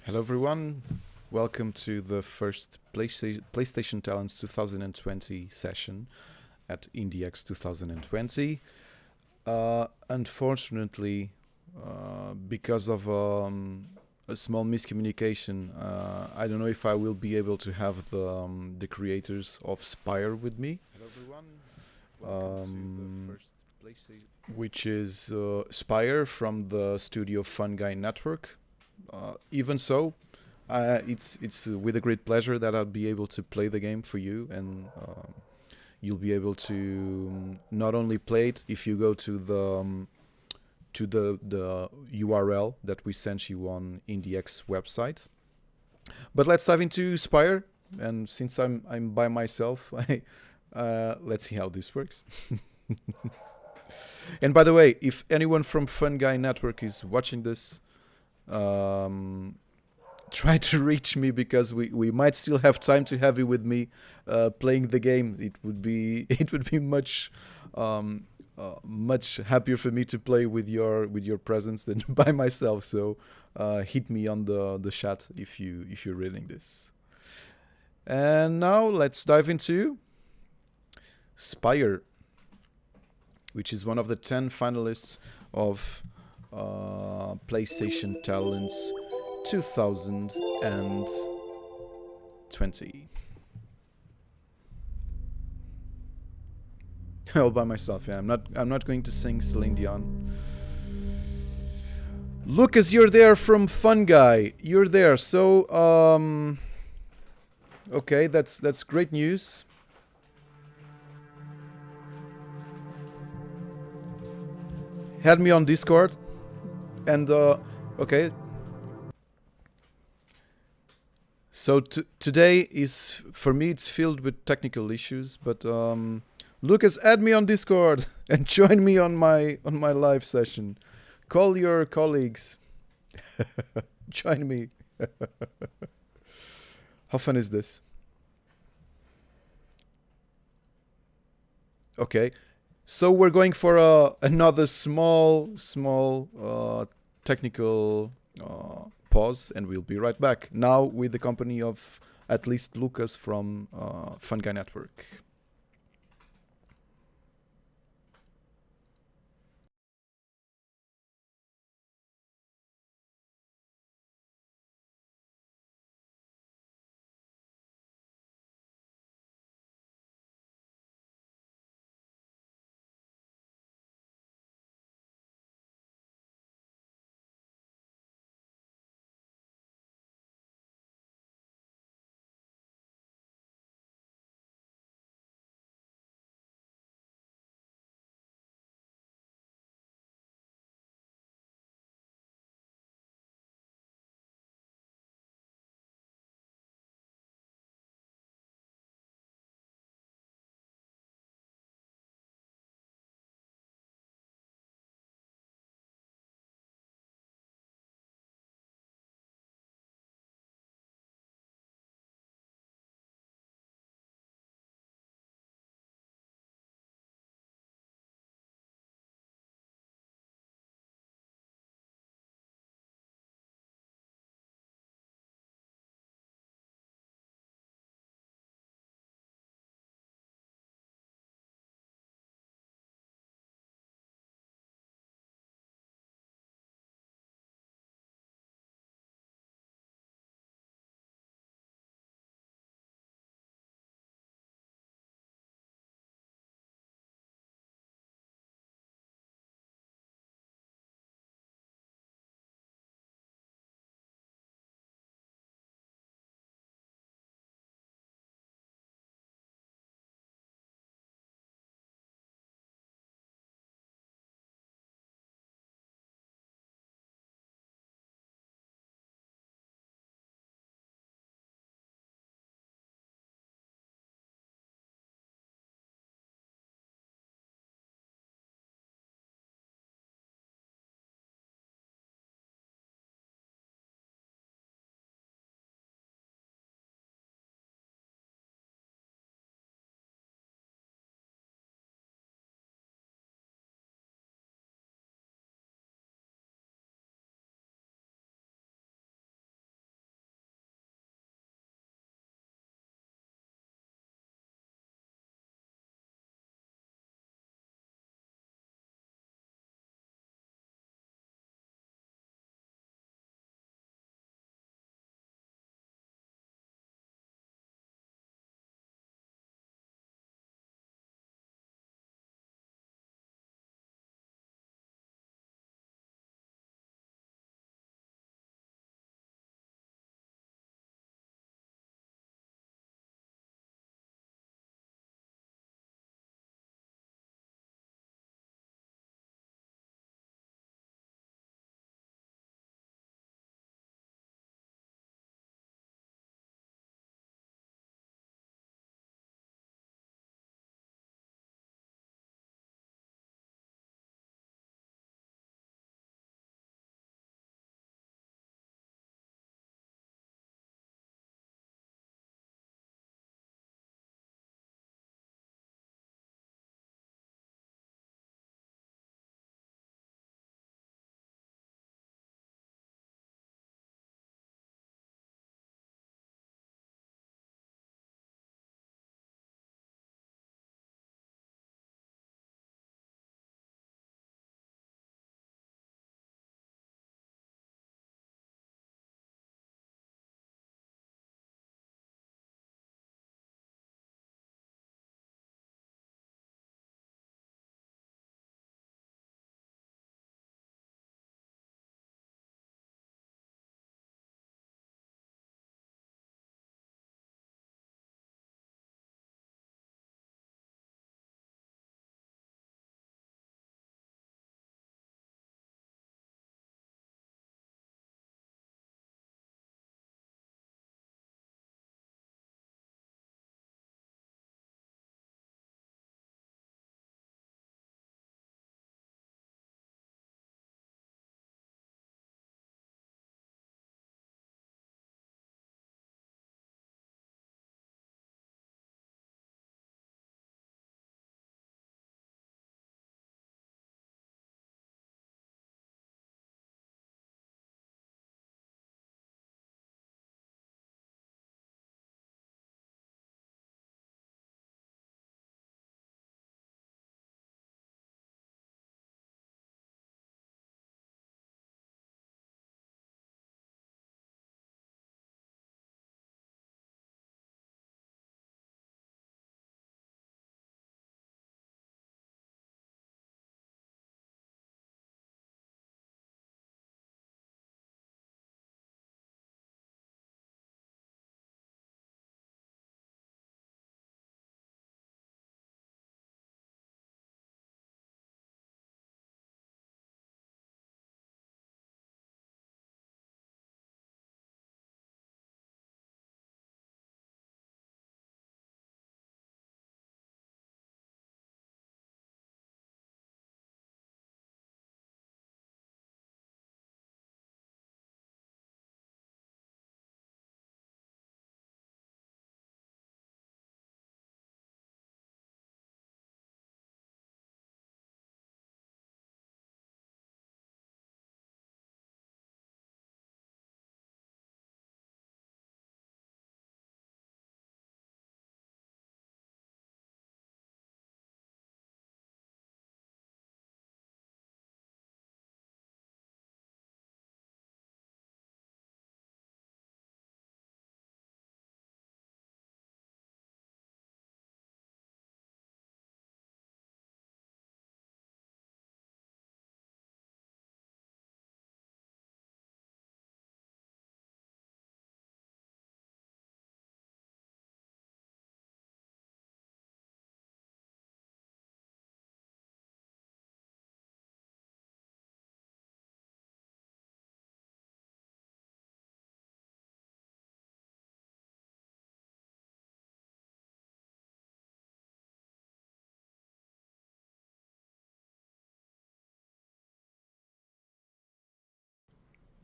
Hello everyone, welcome to the first PlayStation Talents 2020 session at IndieX 2020. Unfortunately, because of a small miscommunication, I don't know if I will be able to have the creators of Spyre with me. Hello everyone, welcome to the first PlayStation, which is Spyre from the studio Fun Guy Network. Even so, it's with a great pleasure that I'll be able to play the game for you, and you'll be able to not only play it if you go to the URL that we sent you on IndieX website. But let's dive into Spyre, and since I'm by myself, let's see how this works. And by the way, if anyone from Fun Guy Network is watching this, try to reach me because we might still have time to have you with me playing the game. It would be much happier for me to play with your presence than by myself. So hit me on the chat if you're reading this. And now let's dive into Spyre, which is one of the 10 finalists of PlayStation Talents 2020. All by myself. Yeah, I'm not going to sing Celine Dion. Lucas, you're there from Fun Guy. You're there. So okay, that's great news. Add me on Discord. And okay. So today is, for me, it's filled with technical issues, but Lucas, add me on Discord and join me on my live session. Call your colleagues. Join me. How fun is this? Okay. So we're going for another small technical pause, and we'll be right back. Now with the company of at least Lucas from Fun Guy Network.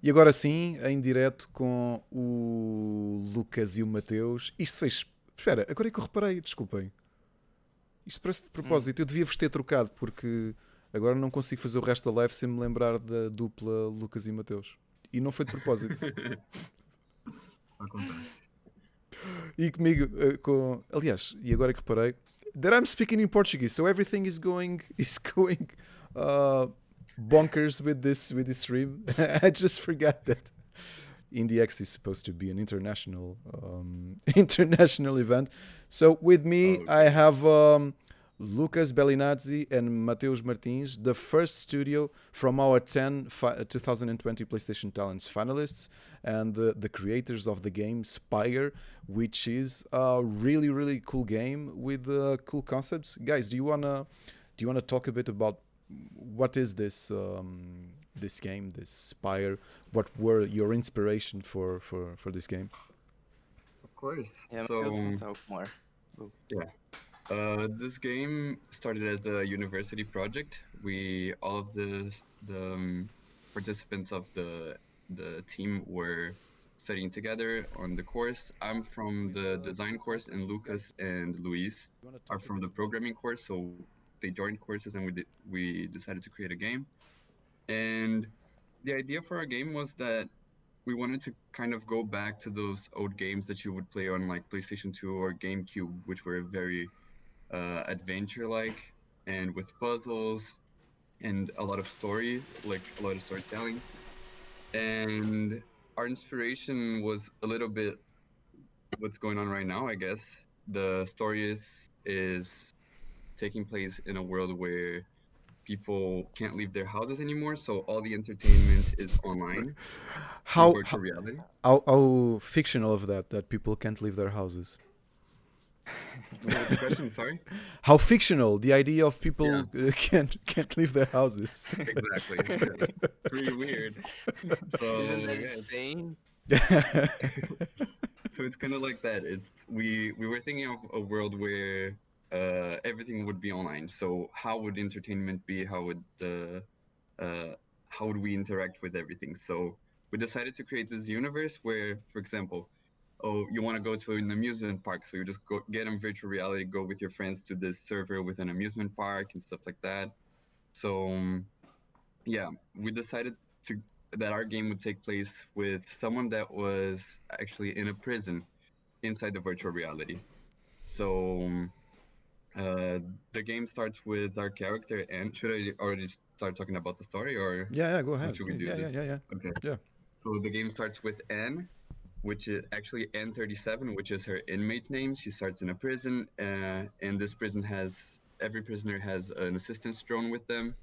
E agora sim, em direto com o Lucas e o Matheus. Isto fez. Espera, agora é que eu reparei, desculpem. Isto parece de Hum. propósito. Eu devia vos ter trocado porque agora não consigo fazer o resto da live sem me lembrar da dupla Lucas e Mateus. E não foi de propósito. Acontece. E comigo, aliás, e agora que reparei, that I'm speaking in Portuguese, so everything is going uh, bonkers with this stream. I just forgot that IndieX is supposed to be an international event. So with me, Oh, I okay. have Lucas Bellizanni and Matheus Martins, the first studio from our 2020 PlayStation Talents finalists and the creators of the game Spyre, which is a really really cool game with cool concepts. Guys, do you wanna talk a bit about what is this game, this Spyre? What were your inspiration for this game? Of course. Yeah, So, Matheus can talk more. Go. this game started as a university project. All of the participants of the team were studying together on the course. I'm from the design course, and Lucas and Luis are from the programming course. So they joined courses, and we decided to create a game. And the idea for our game was that we wanted to kind of go back to those old games that you would play on like PlayStation 2 or GameCube, which were very adventure like and with puzzles and a lot of story, like a lot of storytelling. And our inspiration was a little bit what's going on right now, I guess. The story is taking place in a world where people can't leave their houses anymore, so all the entertainment is online through How virtual reality. how fictional of that people can't leave their houses? What was the question? Sorry. How fictional the idea of Yeah, people can't leave their houses. exactly. It's pretty weird. So Isn't that yeah, insane? so it's kind of like that. We were thinking of a world where everything would be online. So how would entertainment be? Uh, how would we interact with everything? So we decided to create this universe where, for example, oh, you want to go to an amusement park, so you just go get in virtual reality, go with your friends to this server with an amusement park and stuff like that. So yeah, we decided to that our game would take place with someone that was actually in a prison inside the virtual reality. So uh, the game starts with our character, and should I already start talking about the story, or Yeah, go how ahead. should we do Yeah, yeah, this? yeah, yeah. Okay. Yeah. So the game starts with Anne, which is actually N37, which is her inmate name. She starts in a prison, and this prison has every prisoner has an assistance drone with them.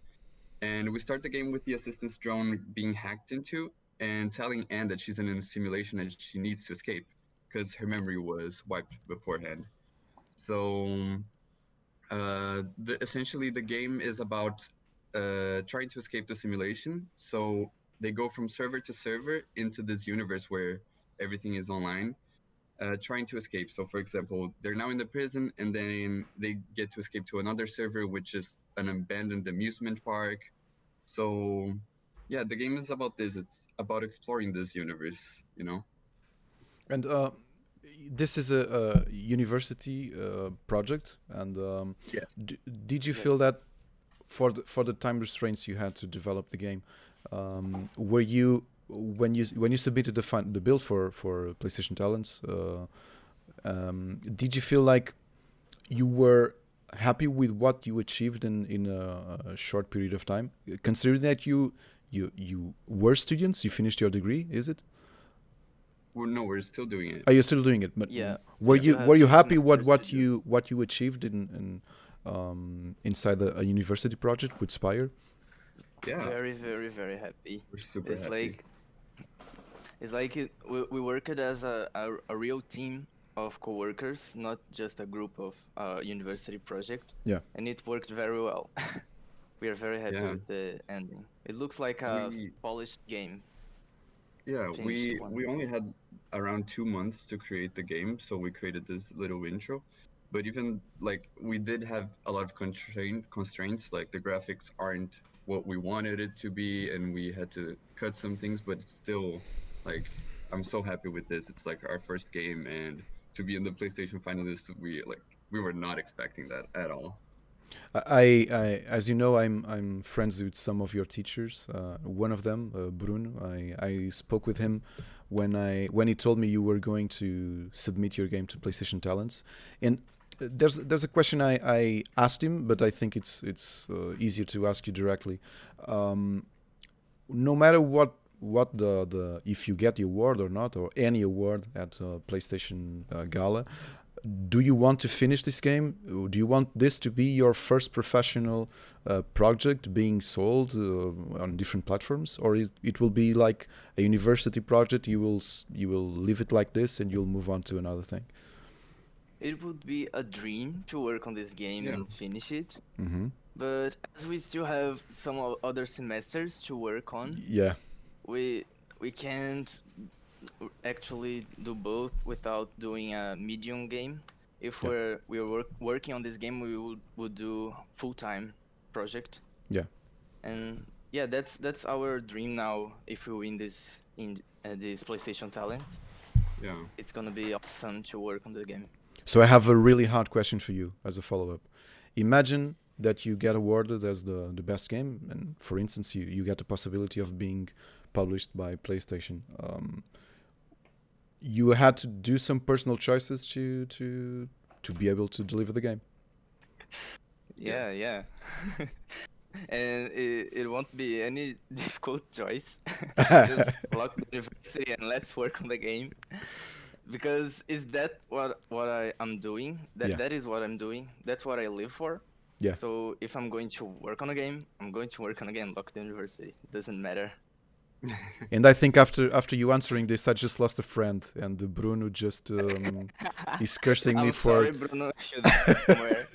And we start the game with the assistance drone being hacked into and telling Anne that she's in a simulation and she needs to escape because her memory was wiped beforehand. So essentially, the game is about trying to escape the simulation. So they go from server to server into this universe where everything is online, trying to escape. So, for example, they're now in the prison, and then they get to escape to another server, which is an abandoned amusement park. So, yeah, the game is about this. It's about exploring this universe, you know? And this is a university project. And Yes. did you feel Yes. that for the time restraints you had to develop the game, were you when you submitted the build for PlayStation Talents, did you feel like you were happy with what you achieved in a short period of time, considering that you were students, you finished your degree, is it? No, we're still doing it. Are you still doing it? But Yeah. were Yeah. you You were have you two happy what semesters to do. what you achieved in inside a university project with Spire? Yeah, Very, very, very happy. we're super It's happy. like we worked as a real team of coworkers, not just a group of university project, Yeah. and it worked very well. We are very happy Yeah. with the ending. It looks like a We polished game, Yeah, finished one. we only had around 2 months to create the game, so we created this little intro. But even like we did have a lot of constraints, like the graphics aren't what we wanted it to be, and we had to cut some things, but it's still like I'm so happy with this. It's like our first game, and to be in the PlayStation finalists, we were not expecting that at all. As you know, I'm friends with some of your teachers. One of them, Bruno. I spoke with him when he told me you were going to submit your game to PlayStation Talents, and there's a question I asked him, but I think it's easier to ask you directly. No matter what the if you get the award or not, or any award at PlayStation Gala, do you want to finish this game? Do you want this to be your first professional project being sold on different platforms, or it will be like a university project? You will leave it like this and you'll move on to another thing. It would be a dream to work on this game and finish it. Mm-hmm. But as we still have some other semesters to work on, Yeah. we can't actually do both without doing a medium game. If Yeah. we're working on this game, we would do full-time project. Yeah. And yeah, that's our dream now. If we win this this PlayStation Talent, Yeah. it's gonna be awesome to work on the game. So I have a really hard question for you as a follow-up. Imagine that you get awarded as the best game, and for instance, you get the possibility of being published by PlayStation. You had to do some personal choices to be able to deliver the game. Yeah. And it won't be any difficult choice. Just lock the university and let's work on the game. Because is that what I'm doing? That is what I'm doing. That's what I live for. Yeah. So if I'm going to work on a game, I'm going to work on a game. Lock the university. Doesn't matter. And I think after you answering this, I just lost a friend, and Bruno just is cursing me I'm for. sorry, Bruno. I should be somewhere.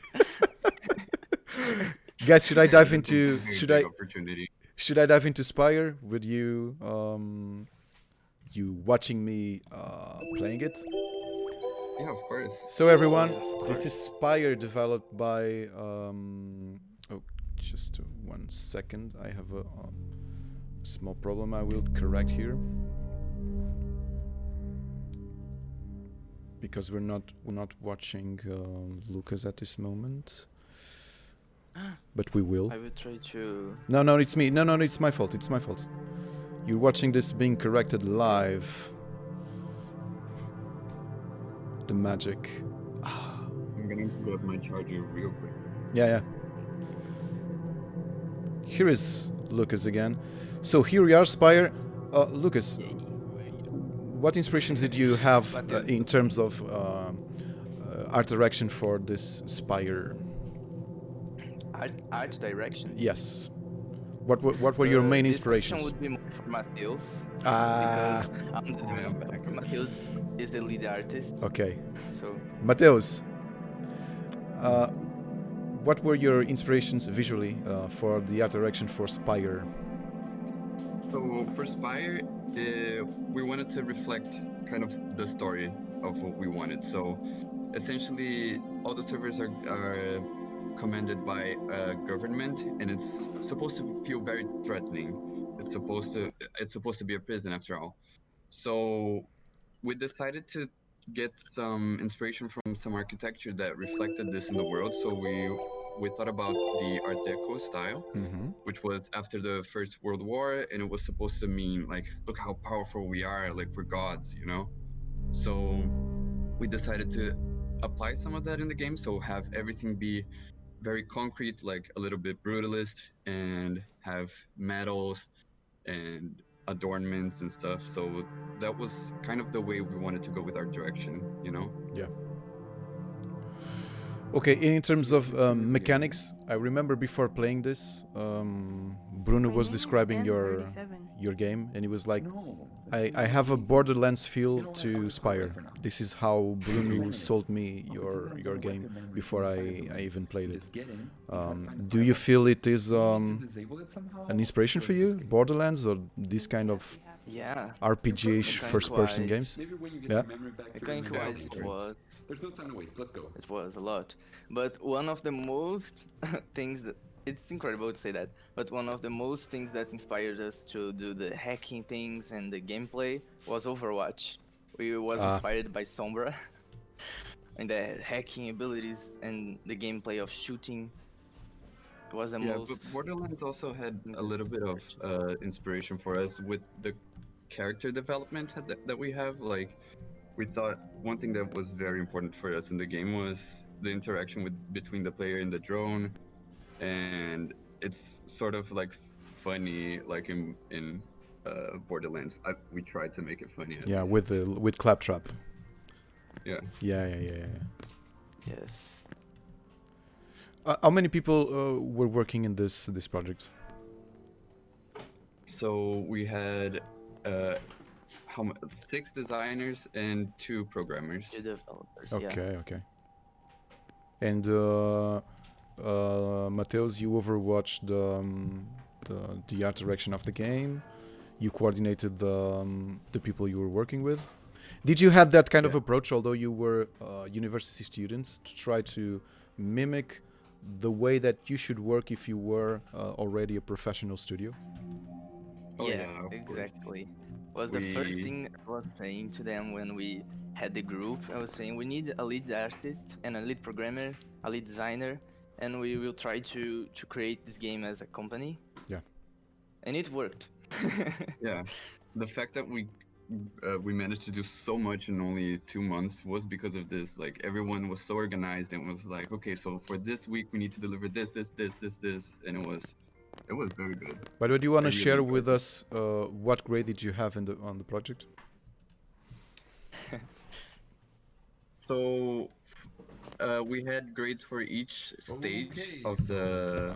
Guys, should I dive into Opportunity. should I dive into Spyre with you? You watching me playing it? Yeah, of course. So everyone, Of this course. is Spyre developed by. Just 1 second. I have a small problem. I will correct here because we're not watching Lucas at this moment, but we will. I will try to. No, it's me. No, it's my fault. It's my fault. You're watching this being corrected live. The magic. I'm gonna grab my charger real quick. Yeah. Here is Lucas again. So here we are, Spyre. Lucas, what inspirations did you have in terms of art direction for this Spyre? Art direction. Yes. What were your main This inspirations? would be more for Matheus. Ah, Because I'm the developer. Matheus is the lead artist. okay. So Matheus, what were your inspirations visually for the art direction for Spyre? So for Spyre, we wanted to reflect kind of the story of what we wanted. So essentially, all the servers are commanded by a government, and it's supposed to feel very threatening. It's supposed to be a prison after all. So we decided to get some inspiration from some architecture that reflected this in the world. So we thought about the Art Deco style, Mm-hmm. which was after the First World War, and it was supposed to mean like, look how powerful we are, like we're gods, you know? So we decided to apply some of that in the game, so have everything be very concrete, like a little bit brutalist, and have medals and adornments and stuff. So that was kind of the way we wanted to go with our direction, you know? Yeah. Okay, in terms of mechanics, I remember before playing this, Bruno was describing your game, and he was like, I have a Borderlands feel to Spyre. This is how Bruno sold me your game before I even played it. Do you feel it is an inspiration for you, Borderlands, or this kind of yeah, RPG-ish first-person games? Yeah. mechanic-wise it was. There's no time to waste. Let's go. It was a lot. But one of the most things that it's incredible to say that, but one of the most things that inspired us to do the hacking things and the gameplay was Overwatch. We was Ah. inspired by Sombra and the hacking abilities and the gameplay of shooting. It was the Yeah, most. but Borderlands also had a little bit of inspiration for us with the character development that we have. Like, we thought one thing that was very important for us in the game was the interaction between the player and the drone, and it's sort of like funny, like in Borderlands. We tried to make it funny at Yeah, least. with Claptrap. Yeah. Yeah. Yes. How many people were working in this project? So we had 6 designers and 2 programmers. The developers. Okay. And Matheus, you overwatched the art direction of the game. You coordinated the people you were working with. Did you have that kind of approach, although you were university students, to try to mimic the way that you should work if you were already a professional studio? Oh, Yeah, yeah, of course. exactly. Was the first thing I was saying to them when we had the group. I was saying we need a lead artist and a lead programmer, a lead designer, and we will try to create this game as a company. Yeah. And it worked. Yeah, the fact that we managed to do so much in only 2 months was because of this. Like, everyone was so organized and was like, okay, so for this week we need to deliver this, and it was very good. By the way, do you want to really share enjoyed with us what grade did you have on the project? So we had grades for each stage of the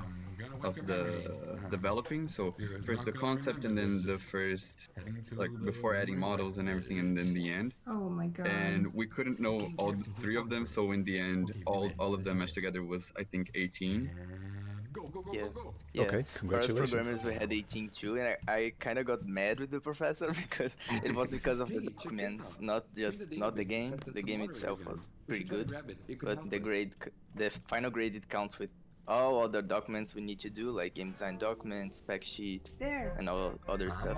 developing. So first the concept, and then the first, like, before adding models and everything, and then the end. Oh my god. And we couldn't know all 3 of them, so in the end all of them mashed together was, I think, 18. Yeah. Okay, For us congratulations. programmers, we had 18 too, and I kind of got mad with the professor because it was because of the documents, not the game. The game itself was pretty good, but the final grade, it counts with all other documents we need to do, like game design documents, spec sheet, There. and all other stuff.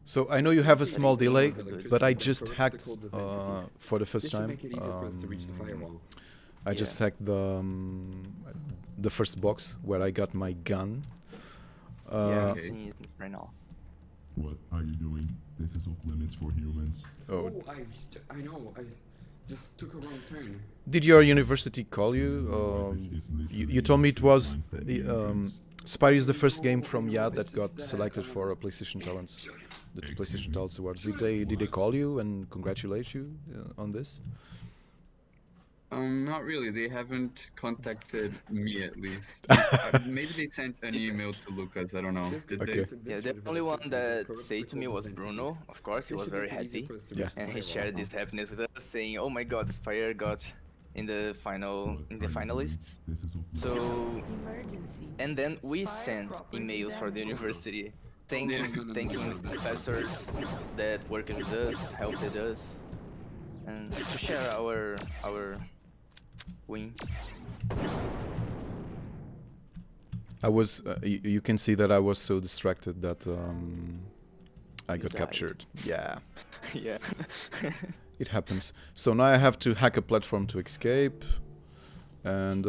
So I know you have a small delay, Good. but I just hacked for the first time. I just hacked the first box where I got my gun. Yeah, I'm Okay. seeing it right now. What are you doing? This is off limits for humans. Oh, I know. I just took a wrong turn. did your university call you? You told me it was Spyre is the first game from Yad that got selected for a PlayStation Talents, the PlayStation Talents Awards. Did they call you and congratulate you on this? Not really. They haven't contacted me, at least. Maybe they sent an email to Lucas. I don't know. Did Okay. Yeah, the only one that said to me was Bruno. Of course, he was very happy. Yeah. And he shared this happiness with us, saying, "Oh my God, Spyre got in the finalists." This is off So, Emergency. and then we Spyre sent property emails for the damage. university, thanking the professors that worked with us, helped us, and to share our win. I was. You can see that I was so distracted that I got died. captured. Yeah. Yeah. It happens. So now I have to hack a platform to escape, and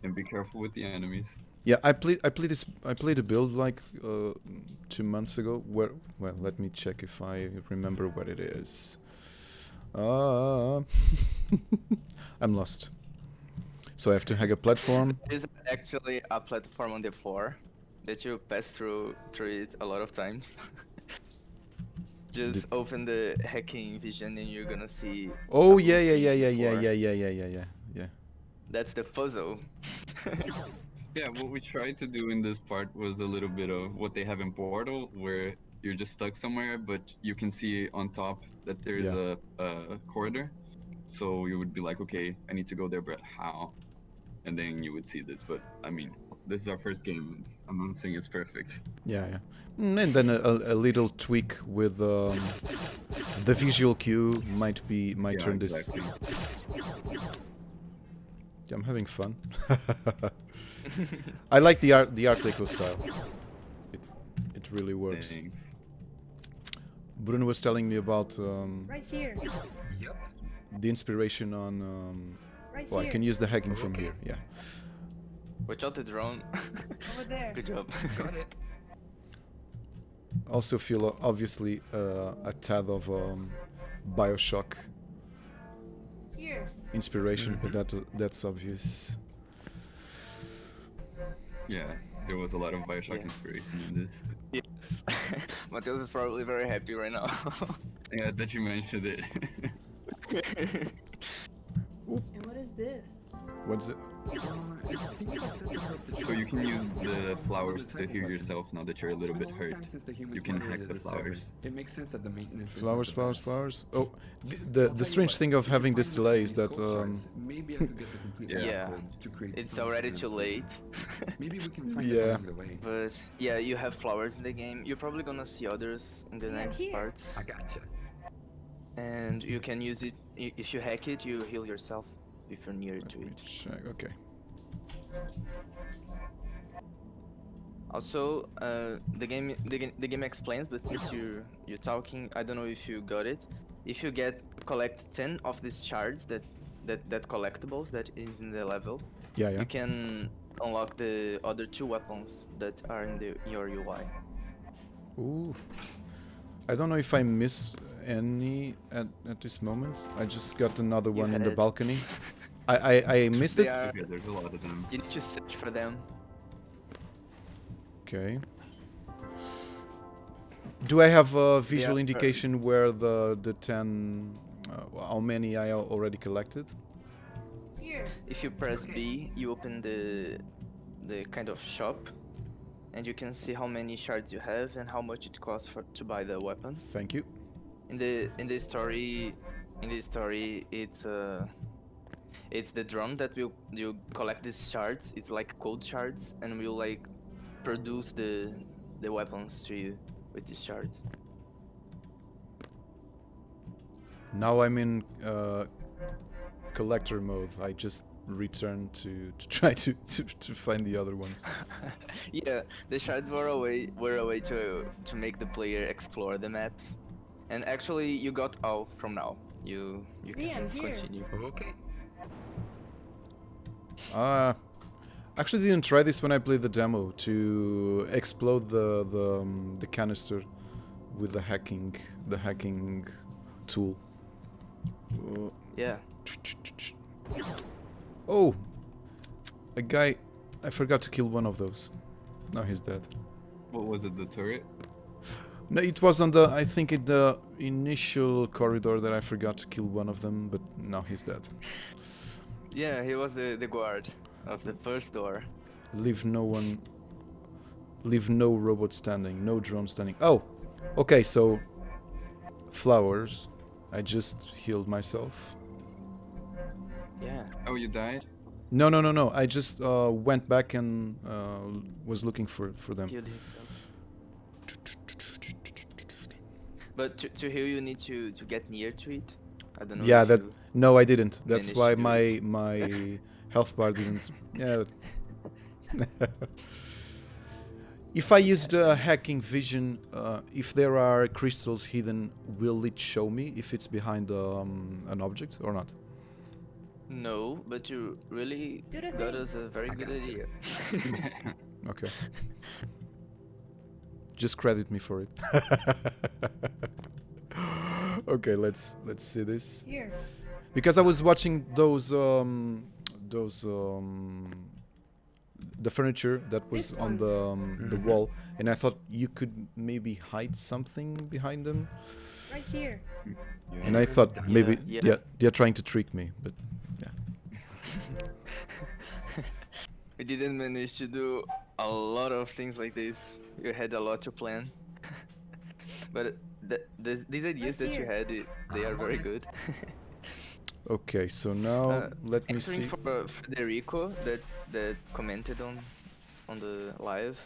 And be careful with the enemies. yeah, I played a build like 2 months ago. Well, let me check if I remember what it is. I'm lost. So I have to hack a platform. There's actually a platform on the floor that you pass through it a lot of times. Just open the hacking vision and you're gonna see. Oh a yeah. blueprint before. That's the puzzle. Yeah, what we tried to do in this part was a little bit of what they have in Portal, where you're just stuck somewhere, but you can see on top that there's a corridor. So you would be like, okay, I need to go there, but how? And then you would see this. But I mean, this is our first game. I'm not saying it's perfect. Yeah. And then a little tweak with the visual cue might Yeah, turn exactly. this. I'm having fun. I like the art deco style. It really works. Thanks. Bruno was telling me about Right here. Yep. the inspiration on. Right Well, I here. can use the hacking from Okay. here. Yeah. Watch out the drone. Over there. Good job. Got it. Also feel obviously a tad of Bioshock Here. inspiration, but that's obvious. Yeah, there was a lot of Bioshock Yeah. inspiration in this. Yes. Matheus is probably very happy right now. Yeah, that you mentioned it. And what is this? What's it? It seems like that's about the So you can use the flowers the to type heal of yourself now that you're a little bit hurt. You can hack the flowers. It makes sense that the maintenance is Flowers, not the flowers, best. flowers. Oh, I'll the tell you strange what, thing of if you having find this me delay these is that code shards, maybe I could get the complete Yeah. code to create It's some already of too them. late. Maybe we can find Yeah. it along the way. But yeah, you have flowers in the game. You're probably gonna see others in the Yeah, next here. parts. I gotcha. And you can use it, if you hack it, you heal yourself if you're near let to me it. check. Okay. Also, the game explains, but since you're talking, I don't know if you got it. If you collect 10 of these shards that collectibles that is in the level, Yeah, yeah. you can unlock the other 2 weapons that are in your UI. Ooh. I don't know if I miss any at this moment. I just got another You one in the had- balcony. I missed They it. are, Okay, there's a lot of them. you need to search for them. Okay. Do I have a visual are- indication where the 10 how many I already collected? Here. If you press Okay. B, you open the kind of shop, and you can see how many shards you have and how much it costs to buy the weapon. Thank you. In the story, it's the drum that will you collect these shards. It's like code shards, and will like produce the weapons to you with these shards. Now I'm in collector mode. I just returned to try to find the other ones. Yeah, the shards were a way to make the player explore the maps, and actually you got all from now. You Yeah, can here. continue. Okay. Actually didn't try this when I played the demo to explode the canister with the hacking tool. Yeah. Oh, a guy! I forgot to kill one of those. Now he's dead. What was it, the turret? No, it was on the. I think in the initial corridor that I forgot to kill one of them, but now he's dead. Yeah, he was the guard of the first door. Leave no robot standing, no drone standing. Oh, okay, so flowers. I just healed myself. Yeah. Oh, you died? No. I just went back and was looking for them. Healed himself. But to heal, you need to get near to it. I don't know. Yeah, if that. you- No, I didn't. That's managed why to do my it. health bar didn't. Yeah. If I used hacking vision, if there are crystals hidden, will it show me if it's behind an object or not? No, but you really Do the got thing. us a very good gotcha. idea. Okay. Just credit me for it. Okay, let's see this. Here. Because I was watching the furniture that was This on one. the wall, and I thought you could maybe hide something behind them, Right here. and I thought maybe Yeah. they're trying to trick me, but We didn't manage to do a lot of things like this. You had a lot to plan. But these ideas that you had, they are very good. okay. So now let me Answering see. for Federico that commented on the live,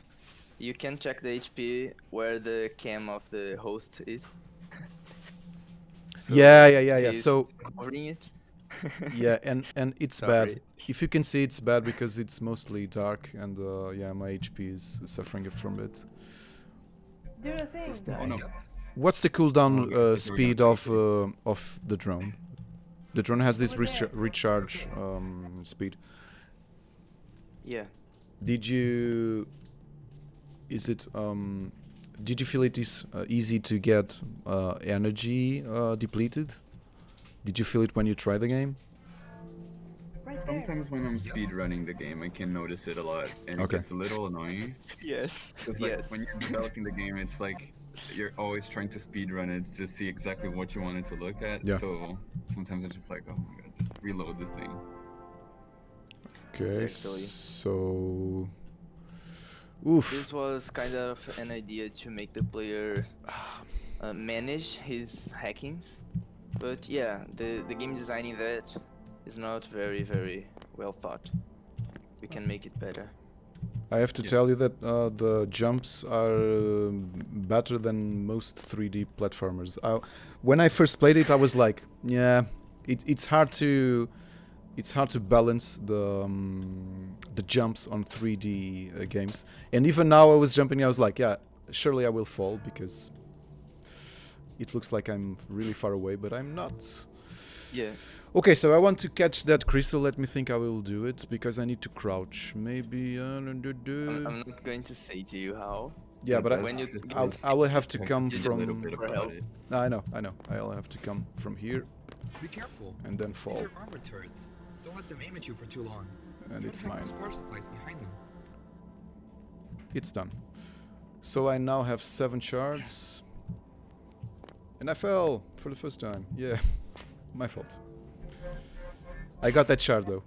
you can check the HP where the cam of the host is. So Yeah. he's So covering it. Yeah, and it's bad. Sorry. If you can see, it's bad because it's mostly dark, and yeah, my HP is suffering from it. Do the thing. Is that- Oh no. What's the cooldown Oh, okay, I thought you were speed gonna of the drone? The drone has this Over there. recharge speed. Yeah. Did you? Is it? Did you feel it is easy to get energy depleted? Did you feel it when you try the game? Right there. Sometimes when I'm speed running the game, I can notice it a lot, and Okay. it gets a little annoying. Yes. It's like when you're developing the game, it's like you're always trying to speed run it to see exactly what you wanted to look at. Yeah. So sometimes I'm just like, oh my god, just reload this thing. Okay, Exactly. so. Oof. This was kind of an idea to make the player manage his hackings. But yeah, the game designing that is not very well thought. We can make it better. I have to Yeah. tell you that the jumps are better than most 3D platformers. When I first played it, I was like, yeah, it's hard to balance the jumps on 3D games. And even now, I was jumping. I was like, yeah, surely I will fall because it looks like I'm really far away, but I'm not. Yeah. Okay, so I want to catch that crystal. Let me think I will do it because I need to crouch. Maybe. I'm not going to say to you how. Yeah, but when you I will have to You have come teach a little from. bit For about help. it. I know. I'll have to come from here Be careful. and then These fall, are armored turrets. Don't let them aim at you for too long. and Try it's to hack mine. those power supplies behind them. It's done. So I now have 7 shards, and I fell for the first time. Yeah, my fault. I got that shard though.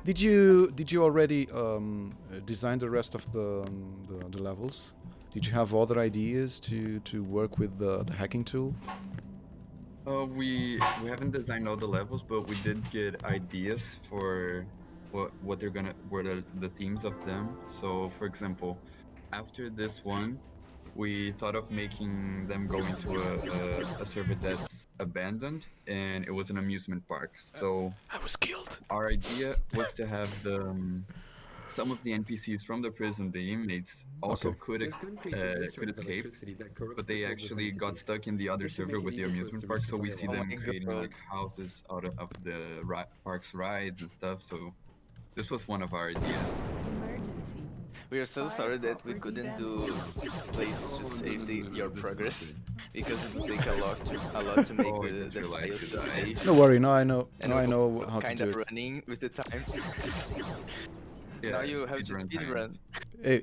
Did you already design the rest of the levels? Did you have other ideas to work with the hacking tool? We haven't designed all the levels, but we did get ideas for what they're gonna the themes of them. So, for example, after this one, we thought of making them go into a server that's abandoned, and it was an amusement park. So I was killed. our idea was to have some of the NPCs from the prison, the inmates, also Okay. could This gun creates a discharge could of escape, electricity that corrupts but the they code actually of got entities. stuck in the other This should server make it with the easier for us amusement to park. reach So the we see firewall. them my creating God. like houses out of the park's rides and stuff. So this was one of our ideas. Emergency. We are so Spyre sorry that we property couldn't damage. do place Oh, to no, save no, no, no, your that's not progress good. because it would take a lot to make Oh, the against your life files to to die. save. No worry. No, I know. And No, I we know were how to kind do of it. running with the time. Yeah, Now you have to speedrun speed time. run.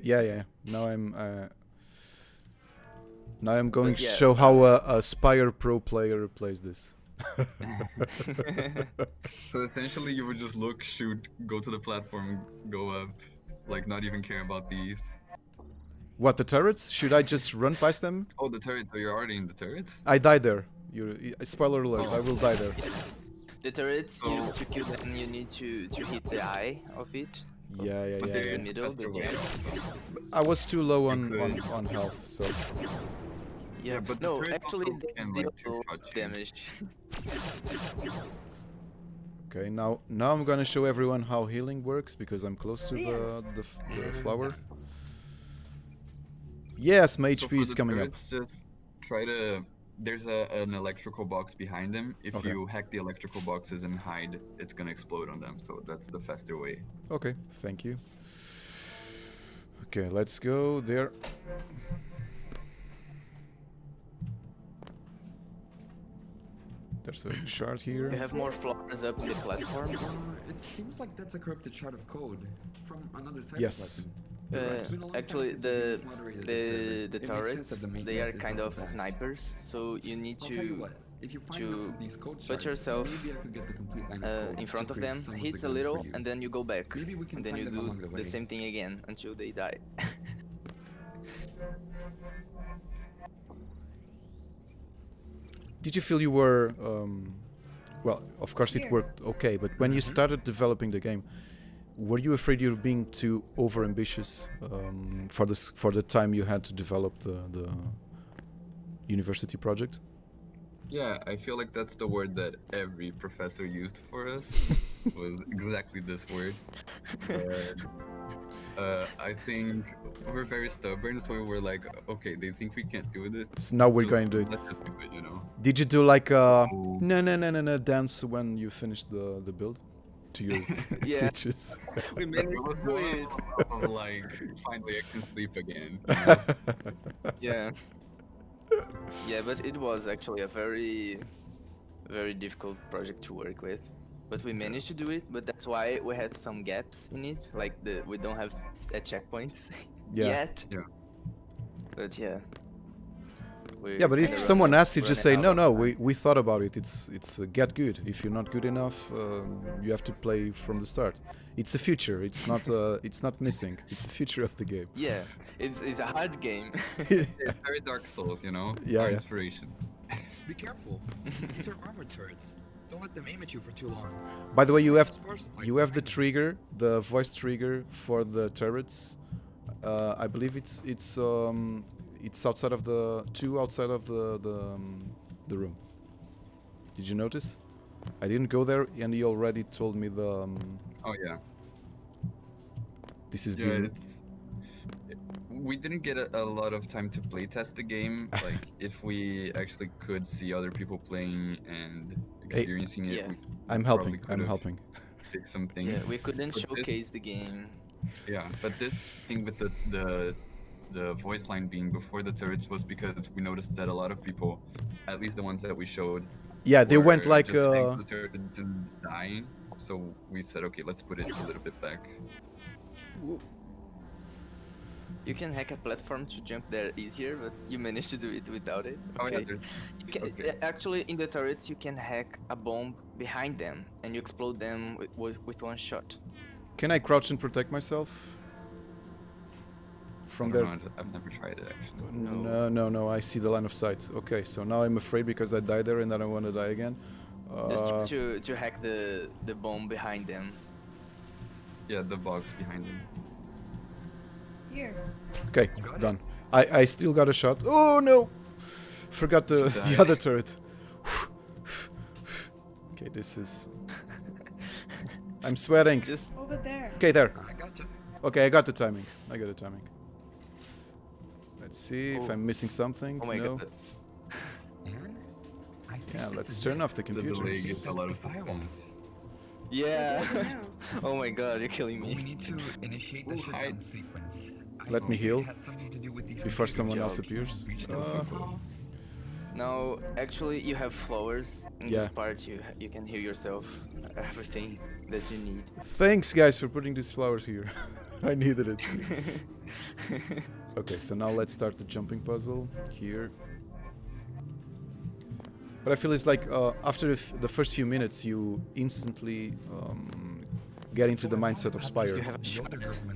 Yeah. Now I'm going to yeah, show how a Spyre Pro player plays this. So essentially, you would just look, shoot, go to the platform, go up, like not even care about these. What, the turrets? Should I just run past them? Oh, the turret. So you're already in the turrets? I died there. Spoiler alert, I Oh. will die there. The turrets, So- to kill them, you need to hit the eye of it. Yeah. But there is a middle, faster the way jump. also. I was too low on, could- on health, so... Yeah, but the no, turrets actually also they can, deal like, two-shot you. damage. Okay, now I'm gonna show everyone how healing works, because I'm close to the flower. Yes, my So HP for is the coming up. turrets, just try to. There's an electrical box behind them. If Okay. you hack the electrical boxes and hide, it's gonna explode on them. So that's the faster way. Okay, thank you. Okay, let's go there. There's a shard You here. have more flowers up the platforms. It seems like that's a corrupted shard of code from another type Yes. of weapon. You're right. It's been a long time Actually, since the game was moderated this server. the It makes sense turrets, that the they maintenance are is kind not of the best. snipers, so you need I'll tell you to what, if you find to enough of these code put shards, yourself maybe I could get the complete line of code in to front of create them, some of hit the a guns little, for you. and then you go back, Maybe we can and then find you them along the do way. the same thing again until they die. Did you feel you were... well, of course it Here. worked okay, but when you started developing the game, were you afraid you were being too over-ambitious for the time you had to develop university project? Yeah, I feel like that's the word that every professor used for us was exactly this word. But I think we're very stubborn, so we were like, okay, they think we can't do this. So now we're so going to do it. Let's just do it, you know. Did you do like a So- no dance when you finished the build to your Yeah. teachers? We It managed was to do more it. of like, finally I can sleep again. You know? Yeah. Yeah, but it was actually a very, very difficult project to work with. But we managed to do it, but that's why we had some gaps in it. Like we don't have checkpoints Yeah. yet. Yeah. But yeah. Yeah, but if someone asks you, just say running no. out of time. We thought about it. It's get good. If you're not good enough, you have to play from the start. It's a future. It's not missing. It's a future of the game. Yeah, it's a hard game. It's very Dark Souls, you know? Yeah, Our yeah. inspiration. Be careful. These are armored turrets. Don't let them aim at you for too long. By the way, you have Spare supplies the behind them. trigger, the voice trigger for the turrets. I believe it's outside of the room. Did you notice? I didn't go there, and he already told me Oh yeah. this is Yeah, being. we didn't get a lot of time to play test the game. Like, if we actually could see other people playing and experiencing it, Yeah. we I'm probably helping. I'm could've helping. fixed some things. Yeah, we couldn't But this- showcase the game. Yeah, but this thing with the voice line being before the turrets was because we noticed that a lot of people, at least the ones that we showed, Yeah, they went were like just saying the turrets and dying. So we said, okay, let's put it a little bit back. You can hack a platform to jump there easier, but you managed to do it without it. Oh yeah, Okay. there's, You can, okay. Actually, in the turrets, you can hack a bomb behind them, and you explode them with one shot. Can I crouch and protect myself from I there? don't know, I've never tried it actually. No. I see the line of sight. Okay, so now I'm afraid because I died there and I don't want to die again. Just try to hack the bomb behind them. Yeah, the box behind him. Here. Okay, Got it. done. I still got a shot. Oh no! Forgot the Die. other turret. Okay, this is. I'm sweating. Just Over there. Okay, there. I gotcha. Okay, I got the timing. Let's see if Oh. I'm missing something. oh my No. god. And I think Yeah, this let's is turn it. off the The delay computers. gives a lot of That's the file. suspense. Yeah. What do we do Oh my god, you're killing Well, we me. need to initiate the Ooh, shutdown hide. sequence. I Let me think heal it has something to do with these before computer someone jobs. else appears. Reach them somehow. Now, actually, you have flowers in Yeah. this part. You can heal yourself. Everything that you need. Thanks, guys, for putting these flowers here. I needed it. Okay, so now let's start the jumping puzzle here. But I feel it's like after the first few minutes, you instantly get into the mindset of You Spyre. have a shot.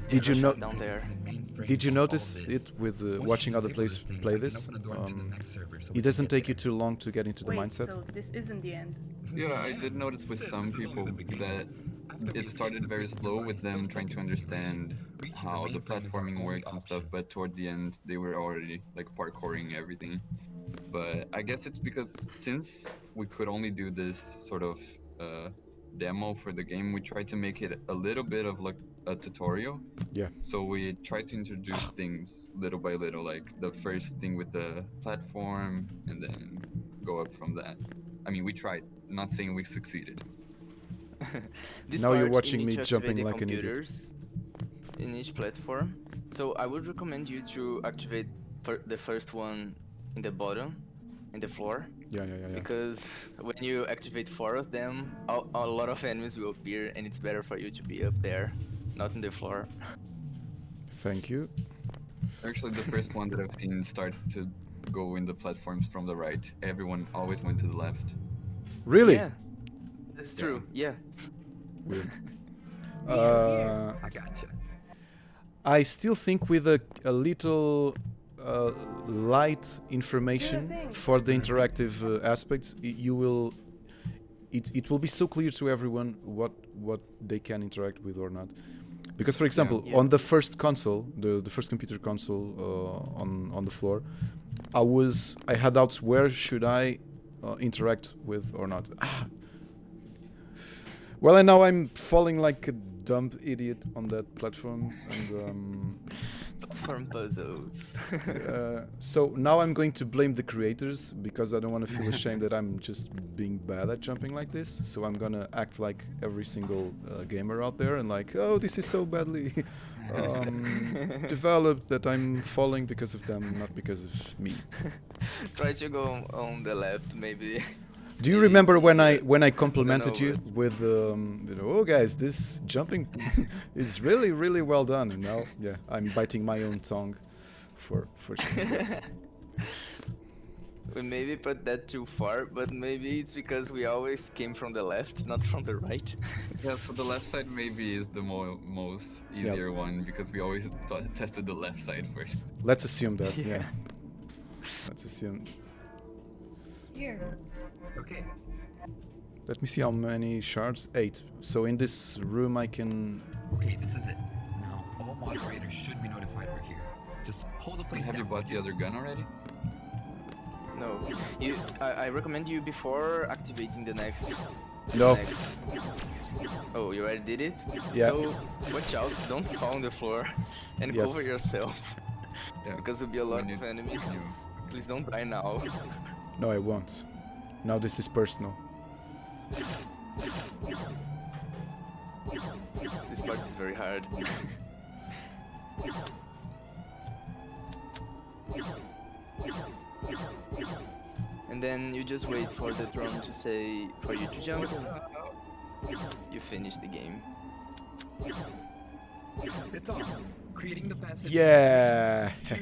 Did you know- down there? Did you notice it with watching other players play this? It doesn't take you too long to get into the Wait, mindset. so this isn't the end. Yeah, I did notice with some people that it started very slow with them trying to understand how the platforming works and stuff, but toward the end they were already like parkouring everything. But I guess it's because since we could only do this sort of demo for the game, we tried to make it a little bit of like a tutorial. Yeah. So we tried to introduce things little by little, like the first thing with the platform, and then go up from that. I mean, we tried. Not saying we succeeded. This Now you're part, watching you need me to jumping activate the like an idiot. computers in each platform. So I would recommend you to activate the first one in the bottom, in the floor, Yeah. because when you activate 4 of them, a lot of enemies will appear, and it's better for you to be up there, not in the floor. Thank you. Actually, the first one that I've seen start to go in the platforms from the right. Everyone always went to the left. Really? Yeah, that's true. Yeah. Weird. I gotcha. I still think with a little light information thing. for the interactive aspects, you will. It will be so clear to everyone what they can interact with or not. Because, for example, Yeah. on the first console, the first computer console on the floor, I had doubts where should I interact with or not. Well, and now I'm falling like a dumb idiot on that platform, and Platform puzzles. so now I'm going to blame the creators because I don't want to feel ashamed that I'm just being bad at jumping like this. So I'm gonna act like every single gamer out there and like, oh, this is so badly developed that I'm falling because of them, not because of me. Try to go on the left, maybe. Do you Maybe remember it's when I easier complimented than you with oh guys, this jumping is really well done, and now yeah, I'm biting my own tongue for saying that. We maybe put that too far, but maybe it's because we always came from the left, not from the right. Yeah, so the left side maybe is the most easier one because we always tested the left side first. Let's assume that, yeah. Let's assume. Here. Okay. Let me see how many shards. 8. So in this room I can. Okay, this is it. Now, all moderators should be notified we're here. Just hold the place Have you down. bought the other gun already? No, I recommend you before activating the next. No. next- Oh, you already did it? Yeah. So watch out, don't fall on the floor and Yes. cover yourself. Yeah. Because there'll be a lot When of you- enemies. you- Please don't die now. No, I won't. Now this is personal. This part is very hard. And then you just wait for the drone to say for you to jump. You finish the game. It's off. Creating the passage. Yeah. 2,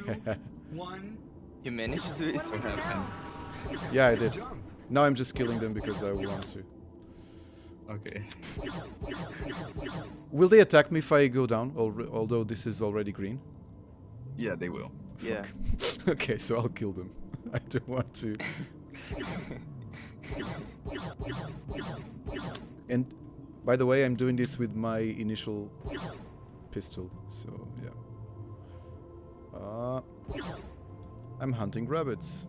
1, You managed to do it. What happened? Yeah, I did. jump. Now I'm just killing them because I want to. Okay. Will they attack me if I go down? Although this is already green. Yeah, they will. Yeah. Okay, so I'll kill them. I don't want to. And by the way, I'm doing this with my initial pistol, so yeah. I'm hunting rabbits.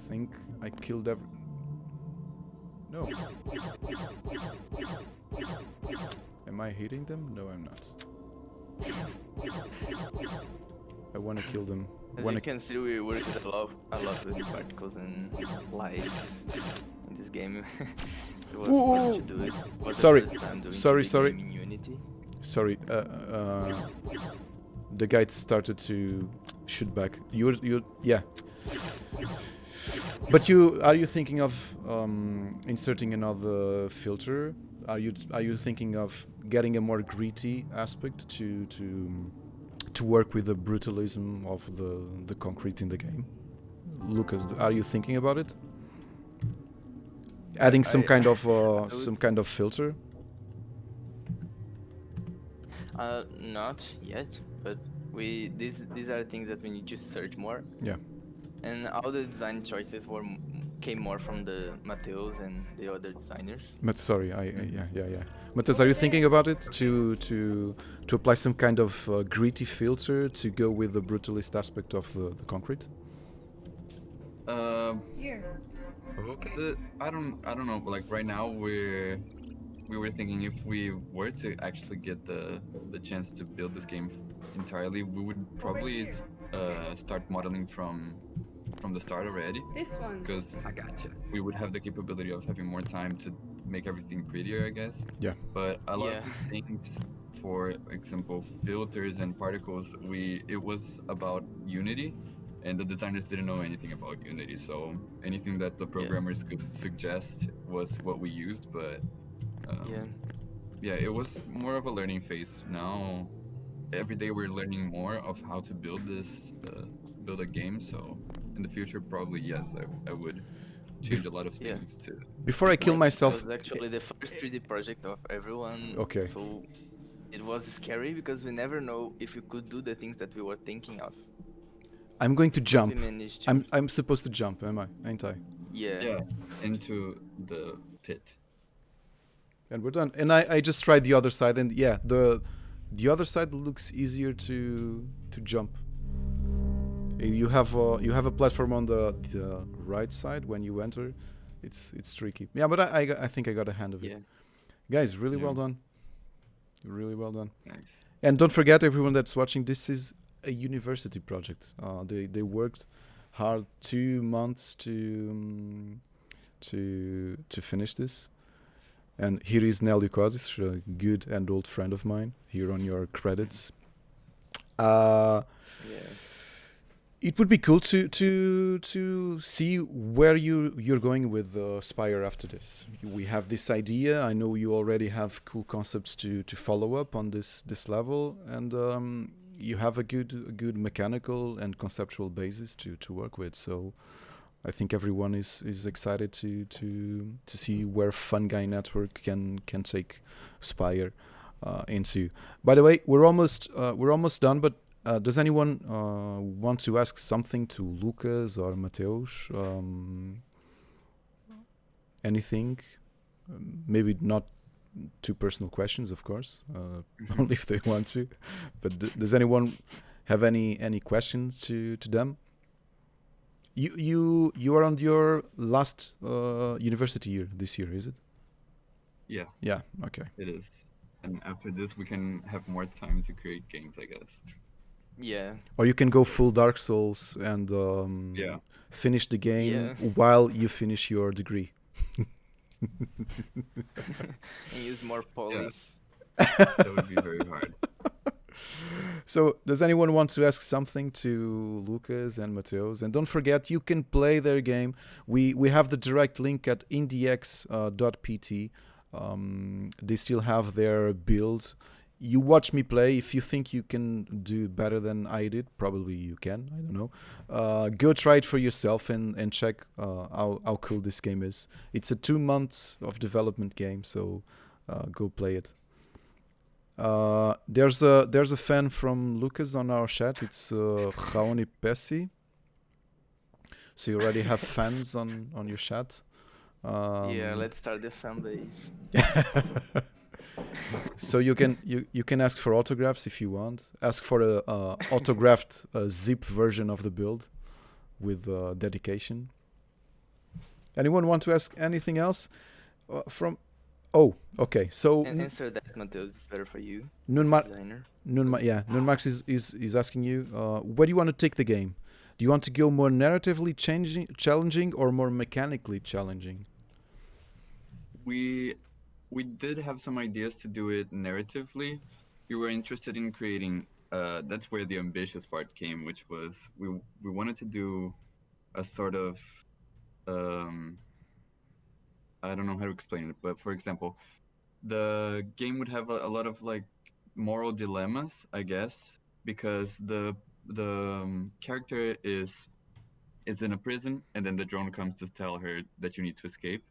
Think I killed every. No. Am I hitting them? No, I'm not. I want to kill them. As you can see, we worked a lot with particles and light in this game. It was fun to do it. It was Sorry. the first time doing Sorry, 3D sorry. game in Unity. Sorry, the guy started to shoot back. Yeah. But are you thinking of inserting another filter? Are you thinking of getting a more gritty aspect to work with the brutalism of the concrete in the game? Lucas, are you thinking about it? Adding some kind of filter? Not yet, but these are things that we need to search more. Yeah. And all the design choices came more from the Matheus and the other designers. But sorry, yeah. Matheus, are you thinking about it to apply some kind of gritty filter to go with the brutalist aspect of the concrete? Here. Okay. I don't know. Like right now, we were thinking if we were to actually get the chance to build this game entirely, we would probably start modeling from the start already, This one. because I gotcha. we would have the capability of having more time to make everything prettier, I guess. Yeah. But a lot Yeah. of the things, for example, filters and particles, it was about Unity, and the designers didn't know anything about Unity. So anything that the programmers could suggest was what we used. But yeah, it was more of a learning phase. Now, every day we're learning more of how to build build a game. So in the future, probably yes, I would change a lot of Yeah. things to. Before I kill It myself. was actually the first 3D project of everyone. Okay. So it was scary because we never know if we could do the things that we were thinking of. I'm going to jump. We managed to. I'm supposed to jump, ain't I? Yeah, into the pit. And we're done. And I just tried the other side, and yeah, the other side looks easier to jump. You have a platform on the right side when you enter. It's tricky. Yeah, but I think I got a hand of it. Yeah. Guys, really Yeah. well done. Really well done. Nice. And don't forget, everyone that's watching, this is a university project. They worked hard 2 months to finish this. And here is Nelly Codis, a good and old friend of mine, here on your credits. Yeah. It would be cool to see where you're going with Spyre after this. We have this idea. I know you already have cool concepts to follow up on this level, and you have a good mechanical and conceptual basis to work with. So I think everyone is excited to see where Fun Guy Network can take Spyre into. By the way, we're almost done, but. Does anyone want to ask something to Lucas or Matheus? Anything? Maybe not too personal questions, of course. Only if they want to. But does anyone have any questions to them? You are on your last university year this year, is it? Yeah, Yeah. Okay. it is. And after this, we can have more time to create games, I guess. Yeah. Or you can go full Dark Souls and Yeah. finish the game Yeah. while you finish your degree. And use more polys. That would be very hard. So, does anyone want to ask something to Lucas and Matheus? And don't forget, you can play their game. We have the direct link at indiex.pt. They still have their build. You watch me play. If you think you can do better than I did, probably you can. I don't know. Go try it for yourself and check how cool this game is. It's a 2 months of development game, so go play it. There's a fan from Lucas on our chat. It's Raoni Pessi. So you already have fans on your chat. Yeah, let's start the fan base. So you can ask for autographs if you want. Ask for a autographed zip version of the build with dedication. Anyone want to ask anything else from? Oh, okay. So And answer that, Matheus. It's better for you. Nunmar, Designer. Nunmax is asking you, where do you want to take the game? Do you want to go more narratively challenging or more mechanically challenging? We did have some ideas to do it narratively. We were interested in creating. That's where the ambitious part came, which was we wanted to do a sort of. I don't know how to explain it, but for example, the game would have a lot of like moral dilemmas, I guess, because the character is in a prison, and then the drone comes to tell her that you need to escape.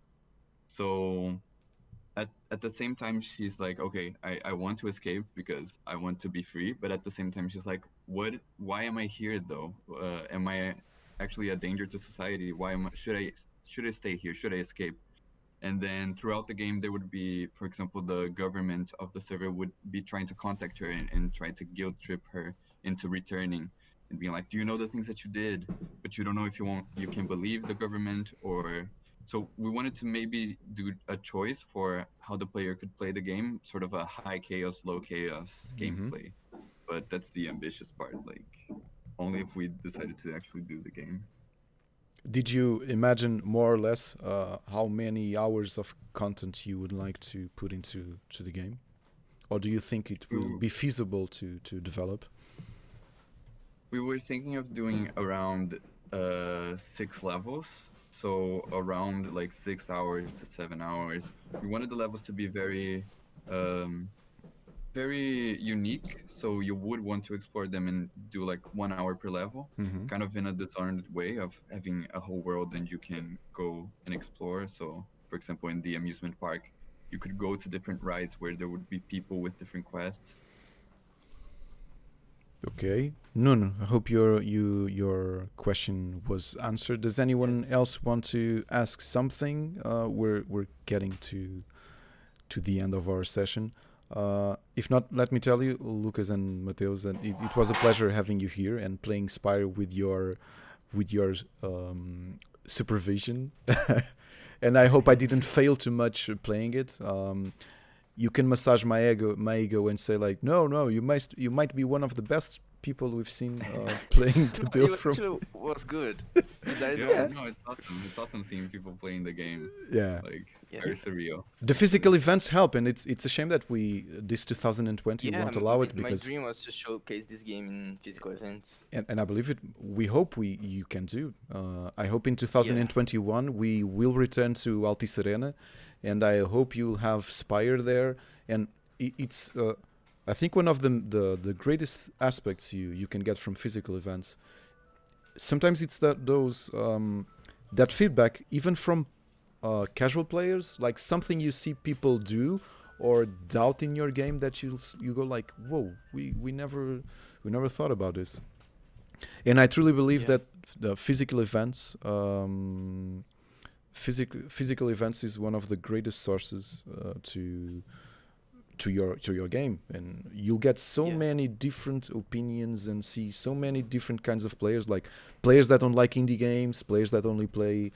So at the same time, she's like, okay, I want to escape because I want to be free, but at the same time, she's like, why am I here though? Am I actually a danger to society? Should I stay here? Should I escape? And then throughout the game, there would be, for example, the government of the server would be trying to contact her and try to guilt trip her into returning and being like, do you know the things that you did? But you don't know if you can believe the government or. So we wanted to maybe do a choice for how the player could play the game, sort of a high chaos, low chaos gameplay. But that's the ambitious part, like only if we decided to actually do the game. Did you imagine more or less how many hours of content you would like to put into the game? Or do you think it will be feasible to develop? We were thinking of doing around 6 levels. So around like 6 hours to 7 hours. We wanted the levels to be very unique, so you would want to explore them and do like 1 hour per level, kind of in a disarmed way of having a whole world and you can go and explore. So for example, in the amusement park, you could go to different rides where there would be people with different quests. Okay. No. I hope your question was answered. Does anyone else want to ask something? We're getting to the end of our session. If not, let me tell you, Lucas and Matheus, and it was a pleasure having you here and playing Spyre with your supervision. And I hope I didn't fail too much playing it. You can massage my ego and say like, no, you might be one of the best people we've seen playing the build It from. actually was good. Yeah, no, it's awesome. It's awesome seeing people playing the game. Yeah. Like, Yeah. very surreal. The physical events help, and it's a shame that this 2020 won't allow it my because dream was to showcase this game in physical events. and I believe it. We hope you can do. I hope in 2021 we will return to Altice Arena, and I hope you'll have Spyre there. And it's I think one of the greatest aspects you can get from physical events. Sometimes it's that feedback even from casual players, like something you see people do or doubt in your game that you go like, whoa, we never thought about this. And I truly believe that the physical events physical events is one of the greatest sources to your game, and you'll get so many different opinions and see so many different kinds of players, like players that don't like indie games, players that only play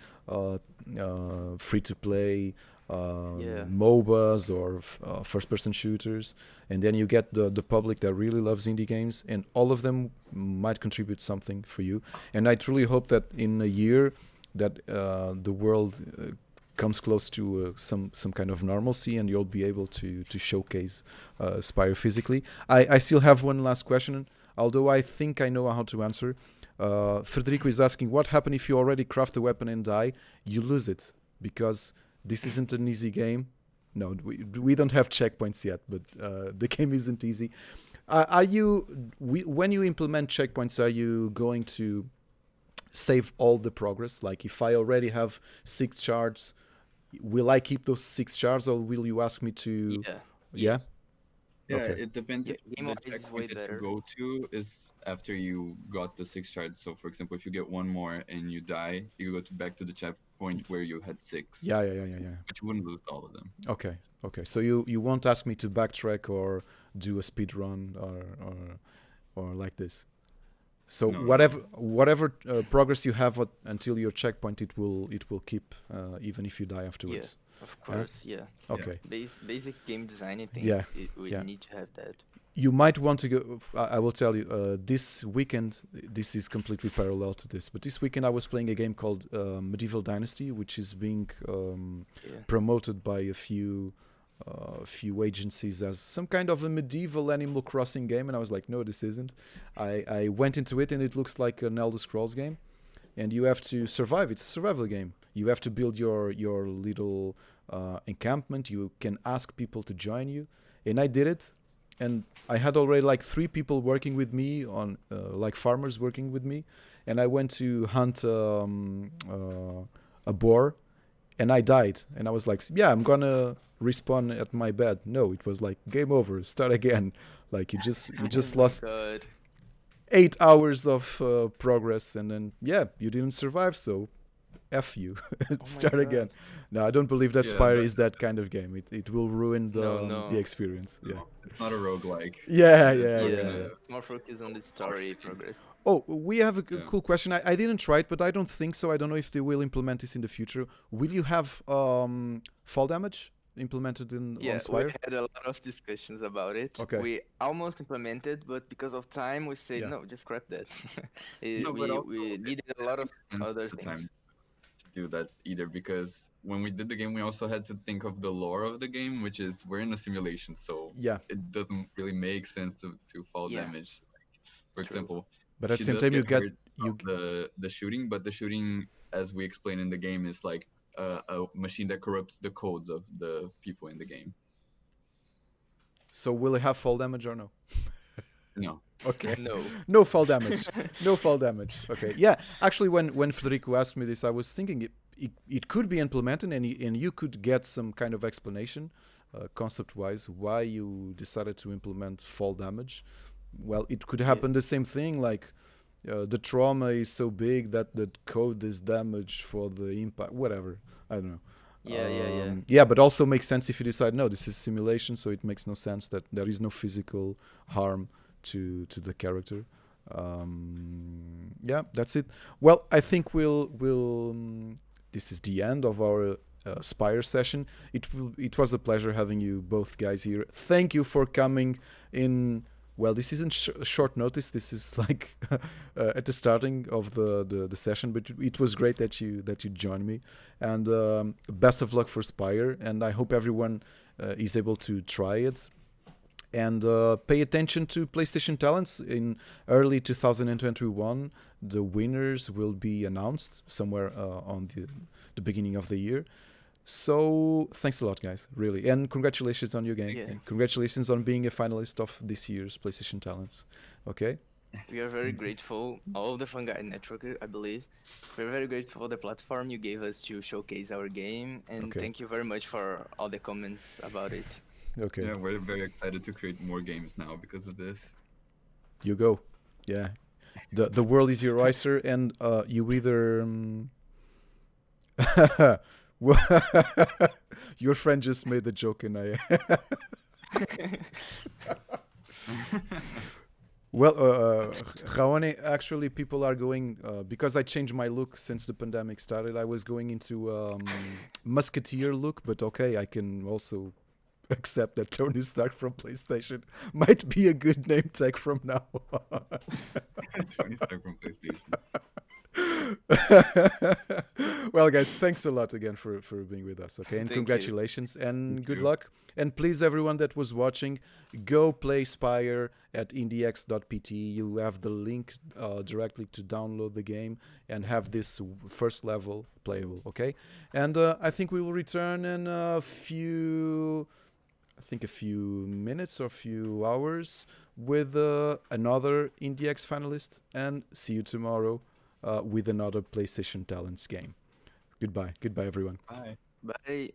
free to play MOBAs or first person shooters, and then you get the public that really loves indie games, and all of them might contribute something for you. And I truly hope that in a year that the world comes close to some kind of normalcy, and you'll be able to showcase Spyre physically. I still have one last question, although I think I know how to answer. Federico is asking, what happens if you already craft a weapon and die? You lose it, because this isn't an easy game. No, we don't have checkpoints yet, but the game isn't easy. When you implement checkpoints, are you going to save all the progress? Like, if I already have 6 shards, will I keep those 6 shards, or will you ask me to? Yeah. Yeah, Okay. it depends. Yeah, If game-wise the is way checkpoint that better. you go to is after you got the 6 shards. So, for example, if you get one more and you die, you go back to the checkpoint where you had 6. Yeah. But you wouldn't lose all of them. Okay. So you won't ask me to backtrack or do a speed run or like this. So No. whatever progress you have until your checkpoint, it will keep even if you die afterwards. Of course, yeah. Okay. Basic game design, I think we need to have that. You might want to go. I will tell you. This weekend, this is completely parallel to this. But this weekend, I was playing a game called Medieval Dynasty, which is being promoted by a few agencies as some kind of a medieval Animal Crossing game, and I was like, no, this isn't. I went into it, and it looks like an Elder Scrolls game, and you have to survive. It's a survival game. You have to build your little encampment. You can ask people to join you, and I did it. And I had already like 3 people working with me on like farmers working with me, and I went to hunt a boar, and I died. And I was like, yeah, I'm gonna respawn at my bed. No, it was like, game over, start again. Like you just lost 8 hours of progress, and then you didn't survive, so F you. Start again. No, I don't believe that Spyre is that kind of game. It will ruin the experience. Yeah. It's not a roguelike. Yeah. It's more focused on the story progress. Oh, we have a cool question. I didn't try it, but I don't think so. I don't know if they will implement this in the future. Will you have fall damage implemented on Spyre? We had a lot of discussions about it. Okay. We almost implemented, but because of time, we said no, just scrap that. We needed a lot of other things. Do that either, because when we did the game, we also had to think of the lore of the game, which is we're in a simulation, so it doesn't really make sense to fall damage. For example, but at the same time, you get the shooting, but the shooting, as we explain in the game, is like a machine that corrupts the codes of the people in the game. So will it have fall damage or no? No. Okay. No fall damage. No fall damage. Okay. Yeah. Actually, when Federico asked me this, I was thinking it could be implemented, and you could get some kind of explanation, concept-wise, why you decided to implement fall damage. Well, it could happen the same thing, like the trauma is so big that the code is damaged for the impact. Whatever. I don't know. Yeah. But also makes sense if you decide no, this is simulation, so it makes no sense that there is no physical harm to the character. Yeah, that's it. Well, I think we'll this is the end of our Spyre session. It was a pleasure having you both guys here. Thank you for coming in. Well, this isn't short notice. This is like at the starting of the session, but it was great that you joined me. And best of luck for Spyre, and I hope everyone is able to try it. And pay attention to PlayStation Talents. In early 2021, the winners will be announced somewhere on the beginning of the year. So thanks a lot, guys, really, and congratulations on your game. Yeah. And congratulations on being a finalist of this year's PlayStation Talents. Okay. We are very grateful, all of the Fungi Network, I believe. We're very grateful for the platform you gave us to showcase our game, and Okay. thank you very much for all the comments about it. Okay. Yeah, we're very excited to create more games now because of this. You go. Yeah. The world is your oyster, and you either. Your friend just made the joke, and I. Well, Raoni, actually, people are going because I changed my look since the pandemic started. I was going into musketeer look, but okay, I can also accept that Tony Stark from PlayStation might be a good name tag from now on. Tony Stark from PlayStation. Well, guys, thanks a lot again for being with us. Okay, and Thank you. congratulations and Thank good you. luck. And please, everyone that was watching, go play Spyre at indiex.pt. You have the link directly to download the game and have this first level playable. Okay, and I think we will return in a few minutes or few hours with another IndieX finalist, and see you tomorrow with another PlayStation Talents game. Goodbye everyone. Bye. Bye.